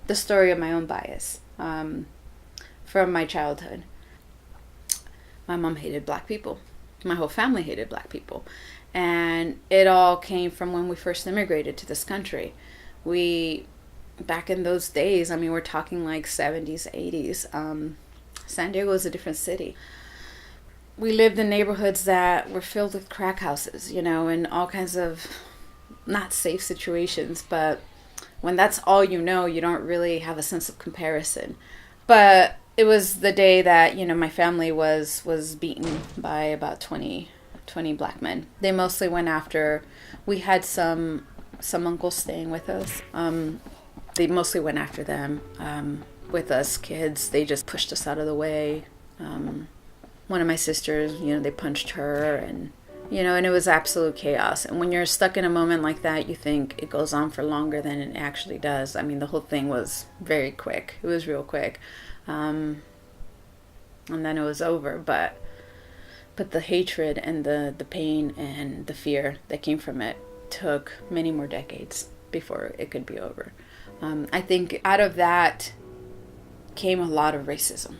the story of my own bias from my childhood. My mom hated black people. My whole family hated black people. And it all came from when we first immigrated to this country. Back in those days, I mean, we're talking like 70s, 80s. San Diego was a different city. We lived in neighborhoods that were filled with crack houses, and all kinds of not safe situations. But when that's all you know, you don't really have a sense of comparison. But it was the day that, my family was beaten by about 20 black men. They mostly went after, we had some uncles staying with us. They mostly went after them. With us kids, they just pushed us out of the way. One of my sisters, they punched her, and it was absolute chaos. And when you're stuck in a moment like that, you think it goes on for longer than it actually does. I mean, the whole thing was very quick. It was real quick. And then it was over. But the hatred and the pain and the fear that came from it took many more decades before it could be over. I think out of that came a lot of racism.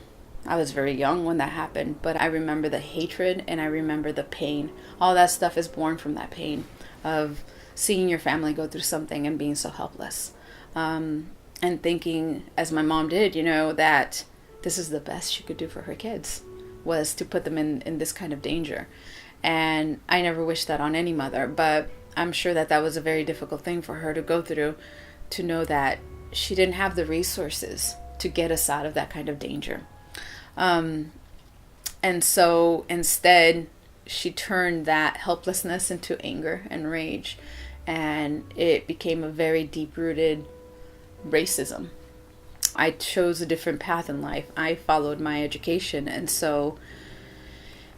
I was very young when that happened, but I remember the hatred and I remember the pain. All that stuff is born from that pain of seeing your family go through something and being so helpless. And thinking, as my mom did, that this is the best she could do for her kids, was to put them in this kind of danger. And I never wished that on any mother, but I'm sure that was a very difficult thing for her to go through, to know that she didn't have the resources to get us out of that kind of danger. And so instead, she turned that helplessness into anger and rage, and it became a very deep-rooted racism. I chose a different path in life. I followed my education, and so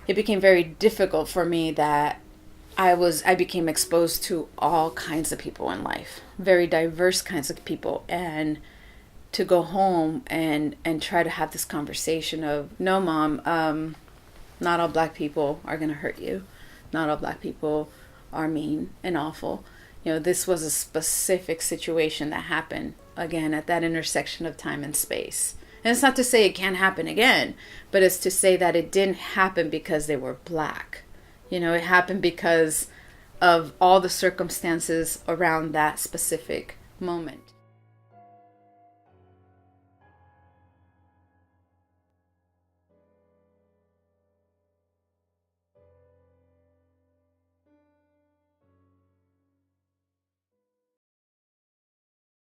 it became very difficult for me that I became exposed to all kinds of people in life, very diverse kinds of people, and to go home and try to have this conversation of, no, Mom, not all black people are going to hurt you. Not all black people are mean and awful. This was a specific situation that happened, again, at that intersection of time and space. And it's not to say it can't happen again, but it's to say that it didn't happen because they were black. It happened because of all the circumstances around that specific moment.